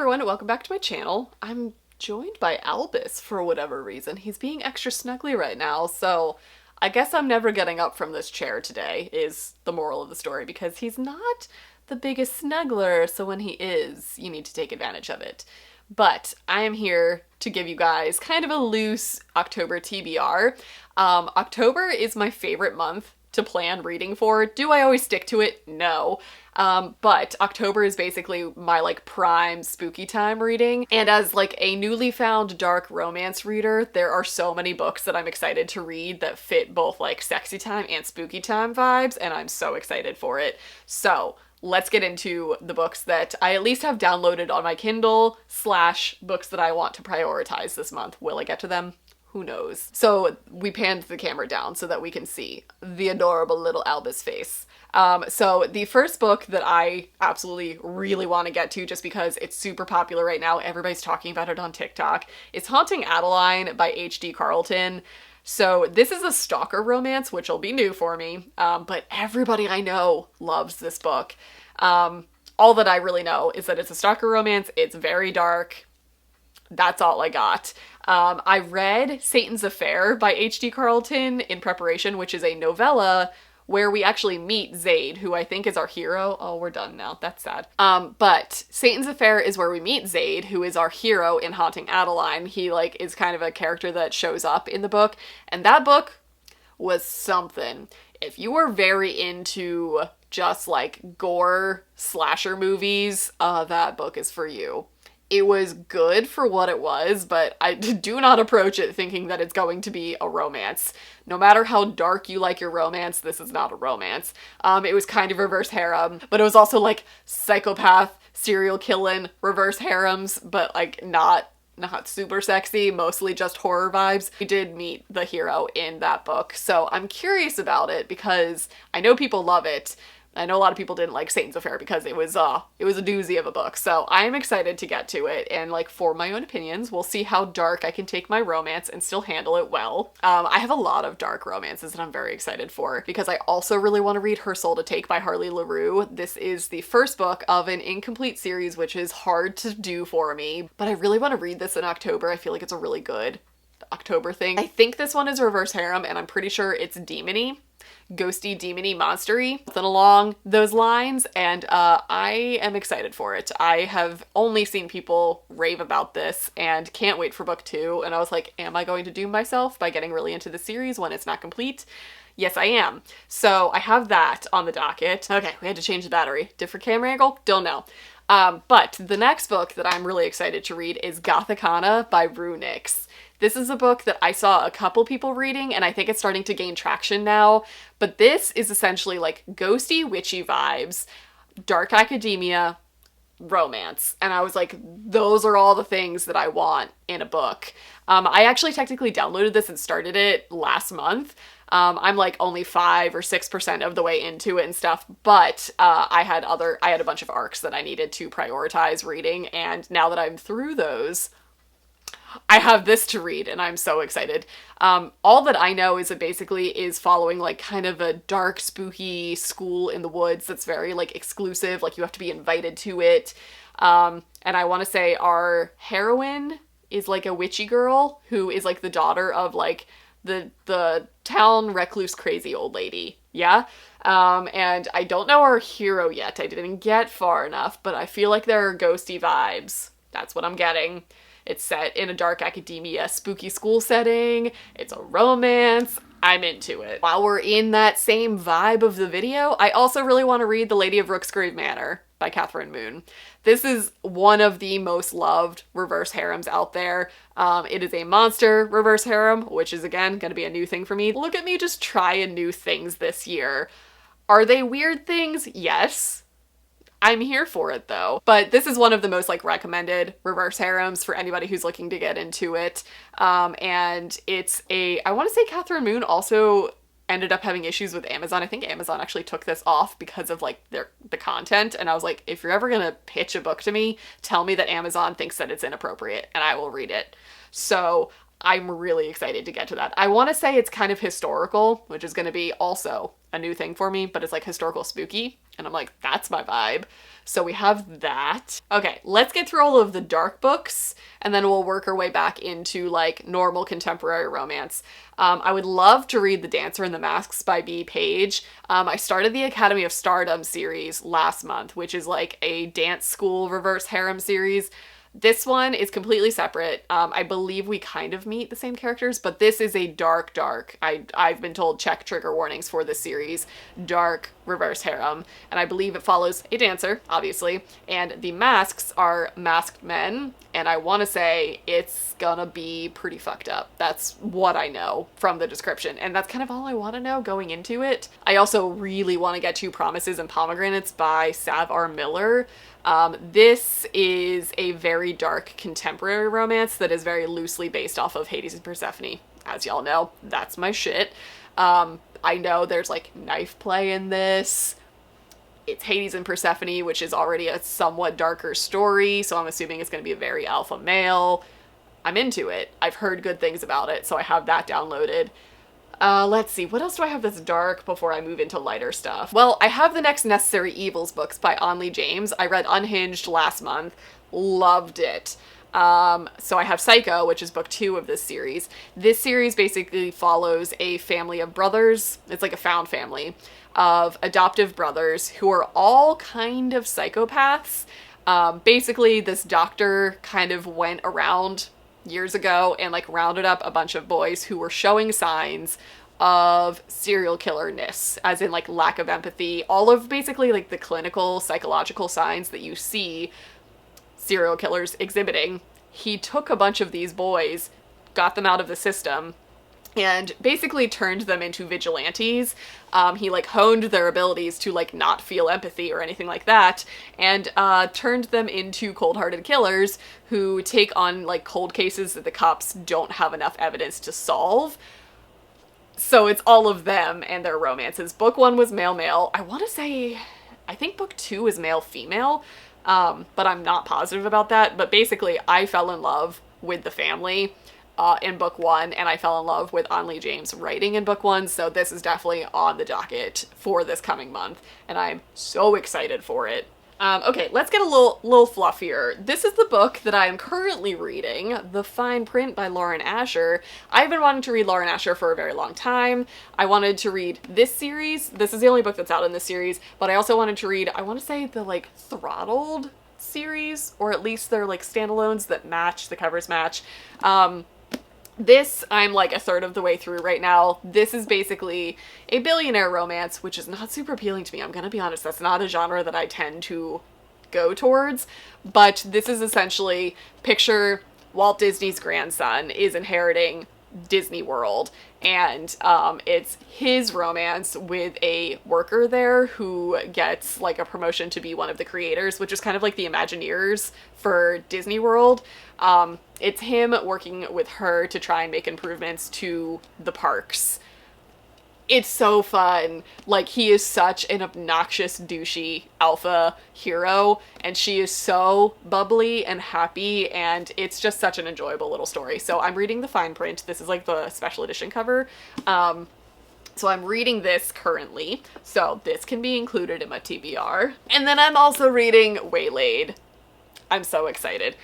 everyone, welcome back to my channel. I'm joined by Albus for whatever reason. He's being extra snuggly right now, so I guess I'm never getting up from this chair today, is the moral of the story, because he's not the biggest snuggler, so when he is, you need to take advantage of it. But I am here to give you guys kind of a loose October TBR. October is my favorite month to plan reading for. Do I always stick to it? No. But October is basically my prime spooky time reading. And as a newly found dark romance reader, there are so many books that I'm excited to read that fit both sexy time and spooky time vibes, and I'm so excited for it. So let's get into the books that I at least have downloaded on my Kindle / books that I want to prioritize this month. Will I get to them? Who knows? So we panned the camera down so that we can see the adorable little Albus face. So the first book that I absolutely really want to get to, just because it's super popular right now, everybody's talking about it on TikTok, is Haunting Adeline by H.D. Carlton. So this is a stalker romance, which will be new for me, but everybody I know loves this book. All that I really know is that it's a stalker romance, it's very dark. That's all I got. I read Satan's Affair by H.D. Carlton in preparation, which is a novella where we actually meet Zaid, who I think is our hero. Oh, we're done now. That's sad. But Satan's Affair is where we meet Zaid, who is our hero in Haunting Adeline. He is kind of a character that shows up in the book, and that book was something. If you were very into just gore slasher movies, that book is for you. It was good for what it was, but I do not approach it thinking that it's going to be a romance. No matter how dark you like your romance, this is not a romance. It was kind of reverse harem, but it was also psychopath, serial killing, reverse harems, but not super sexy, mostly just horror vibes. We did meet the hero in that book, so I'm curious about it because I know people love it. I know a lot of people didn't like Satan's Affair because it was a doozy of a book, so I'm excited to get to it, and for my own opinions, we'll see how dark I can take my romance and still handle it well. I have a lot of dark romances that I'm very excited for, because I also really want to read Her Soul to Take by Harley LaRue. This is the first book of an incomplete series, which is hard to do for me, but I really want to read this in October. I feel like it's a really good October thing. I think this one is reverse harem, and I'm pretty sure it's demony. Ghosty, demony, monstery, something along those lines, and I am excited for it. I have only seen people rave about this and can't wait for book 2, and I was like, am I going to doom myself by getting really into the series when it's not complete? Yes, I am. So I have that on the docket. Okay, we had to change the battery. Different camera angle? Don't know. But the next book that I'm really excited to read is Gothichana by rooks. This is a book that I saw a couple people reading, and I think it's starting to gain traction now. But this is essentially ghosty, witchy vibes, dark academia, romance. And I was like, those are all the things that I want in a book. I actually technically downloaded this and started it last month. I'm only 5 or 6% of the way into it and stuff, but I had a bunch of arcs that I needed to prioritize reading, and now that I'm through those, I have this to read, and I'm so excited. All that I know is it basically is following kind of a dark, spooky school in the woods that's very exclusive, you have to be invited to it. And I want to say our heroine is a witchy girl who is the daughter of the town recluse crazy old lady. Yeah? And I don't know our hero yet. I didn't get far enough, but I feel like there are ghosty vibes. That's what I'm getting. It's set in a dark academia, spooky school setting. It's a romance. I'm into it. While we're in that same vibe of the video, I also really want to read The Lady of Rooksgrave Manor by Catherine Moon. This is one of the most loved reverse harems out there. It is a monster reverse harem, which is again going to be a new thing for me. Look at me just trying new things this year. Are they weird things? Yes. I'm here for it though. But this is one of the most recommended reverse harems for anybody who's looking to get into it. And it's I want to say Catherine Moon also ended up having issues with Amazon. I think Amazon actually took this off because of the content. And I was like, if you're ever gonna pitch a book to me, tell me that Amazon thinks that it's inappropriate and I will read it. So I'm really excited to get to that. I want to say it's kind of historical, which is going to be also a new thing for me, but it's like historical spooky. And I'm like, that's my vibe. So we have that. Okay, let's get through all of the dark books and then we'll work our way back into like normal contemporary romance. I would love to read The Dancer and the Masks by B. Page. I started the Academy of Stardom series last month, which is like a dance school reverse harem series. This one is completely separate. I believe we kind of meet the same characters, but this is a dark. I've been told check trigger warnings for this series. Dark reverse harem. And I believe it follows a dancer, obviously. And the masks are masked men. And I want to say it's gonna be pretty fucked up. That's what I know from the description. And that's kind of all I want to know going into it. I also really want to get to Promises and Pomegranates by Sav R. Miller. This is a very dark contemporary romance that is very loosely based off of Hades and Persephone. As y'all know, that's my shit. I know there's like knife play in this. It's Hades and Persephone, which is already a somewhat darker story, so I'm assuming it's going to be a very alpha male. I'm into it. I've heard good things about it, so I have that downloaded. Let's see, what else do I have that's dark before I move into lighter stuff? Well, I have the next Necessary Evils books by Onley James. I read Unhinged last month. Loved it. So I have Psycho, which is book 2 of this series. This series basically follows a family of brothers. It's like a found family of adoptive brothers who are all kind of psychopaths. Basically, this doctor kind of went around years ago and like rounded up a bunch of boys who were showing signs of serial killerness, as in like lack of empathy, all of basically like the clinical psychological signs that you see serial killers exhibiting. He took a bunch of these boys, got them out of the system, and basically turned them into vigilantes. He like honed their abilities to like not feel empathy or anything like that, and turned them into cold-hearted killers who take on like cold cases that the cops don't have enough evidence to solve. So it's all of them and their romances. Book 1 was male-male. I want to say, I think book 2 is male-female, but I'm not positive about that. But basically, I fell in love with the family in book 1, and I fell in love with Onley James writing in book 1, so this is definitely on the docket for this coming month, and I'm so excited for it. Okay, let's get a little fluffier. This is the book that I am currently reading, The Fine Print by Lauren Asher. I've been wanting to read Lauren Asher for a very long time. I wanted to read this series. This is the only book that's out in this series, but I also wanted to read, I want to say the like Throttled series, or at least they're like standalones that match, the covers match. This, I'm like a third of the way through right now. This is basically a billionaire romance, which is not super appealing to me. I'm gonna be honest, that's not a genre that I tend to go towards. But this is essentially, picture Walt Disney's grandson is inheriting Disney World, and it's his romance with a worker there who gets like a promotion to be one of the creators, which is kind of like the Imagineers for Disney World. It's him working with her to try and make improvements to the parks. It's so fun. Like, he is such an obnoxious, douchey alpha hero, and she is so bubbly and happy, and it's just such an enjoyable little story. So I'm reading the fine print. This is like the special edition cover. So I'm reading this currently, so this can be included in my TBR. And then I'm also reading Waylaid. I'm so excited.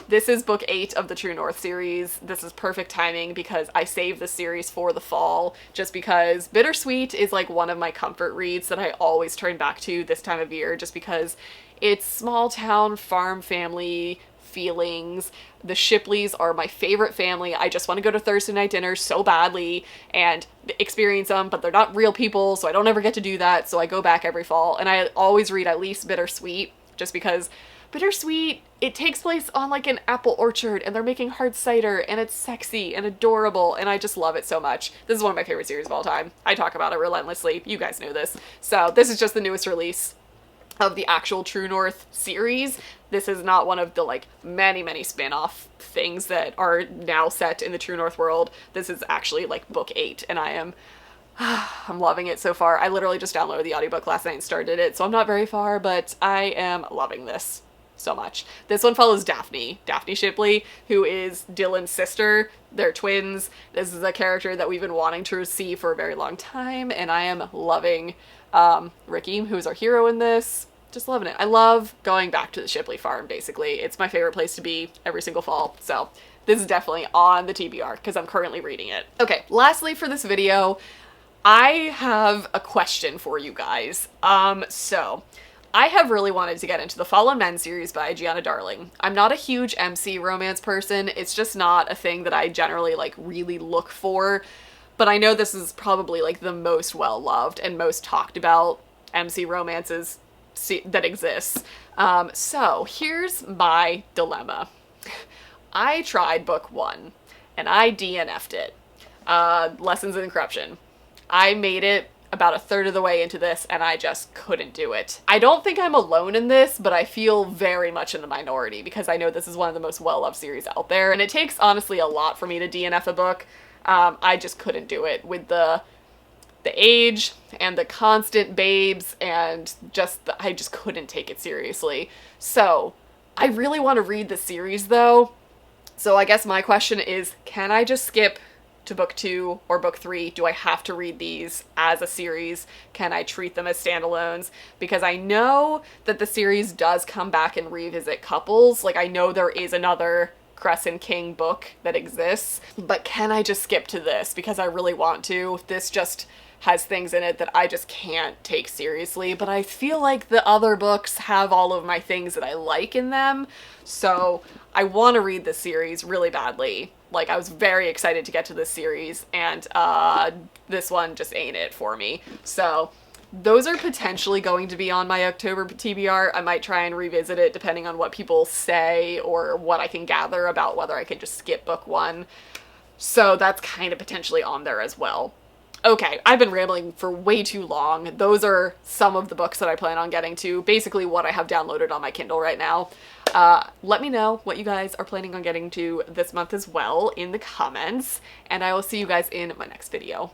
This is book 8 of the True North series. This is perfect timing because I saved this series for the fall, just because Bittersweet is like one of my comfort reads that I always turn back to this time of year, just because it's small town farm family feelings. The Shipleys are my favorite family. I just want to go to Thursday night dinners so badly and experience them, but they're not real people, so I don't ever get to do that, so I go back every fall, and I always read at least Bittersweet, just because Bittersweet, it takes place on like an apple orchard and they're making hard cider and it's sexy and adorable and I just love it so much. This is one of my favorite series of all time. I talk about it relentlessly. You guys know this. So this is just the newest release of the actual True North series. This is not one of the like many spin-off things that are now set in the True North world. This is actually like book 8 and I'm loving it so far. I literally just downloaded the audiobook last night and started it, so I'm not very far, but I am loving this. so much. This one follows Daphne Shipley, who is Dylan's sister. They're twins. This is a character that we've been wanting to see for a very long time, and I am loving Ricky, who's our hero in this. Just loving it. I love going back to the Shipley farm, basically. It's my favorite place to be every single fall, so this is definitely on the TBR because I'm currently reading it. Okay, lastly for this video, I have a question for you guys. So I have really wanted to get into the Fallen Men series by Gianna Darling. I'm not a huge MC romance person. It's just not a thing that I generally like really look for, but I know this is probably like the most well-loved and most talked about MC romances that exists. So here's my dilemma. I tried book 1 and I DNF'd it. Lessons in Corruption. I made it about a third of the way into this and I just couldn't do it. I don't think I'm alone in this, but I feel very much in the minority because I know this is one of the most well-loved series out there, and it takes honestly a lot for me to DNF a book. I just couldn't do it with the age and the constant babes, and I just couldn't take it seriously. So I really want to read the series though. So I guess my question is, can I just skip to book 2 or book 3? Do I have to read these as a series? Can I treat them as standalones? Because I know that the series does come back and revisit couples. Like, I know there is another Crescent King book that exists, but can I just skip to this? Because I really want to. This just has things in it that I just can't take seriously, but I feel like the other books have all of my things that I like in them, so I want to read this series really badly. Like, I was very excited to get to this series, and this one just ain't it for me. So those are potentially going to be on my October TBR. I might try and revisit it depending on what people say or what I can gather about whether I can just skip book 1. So that's kind of potentially on there as well. Okay, I've been rambling for way too long. Those are some of the books that I plan on getting to, basically what I have downloaded on my Kindle right now. Let me know what you guys are planning on getting to this month as well in the comments, and I will see you guys in my next video.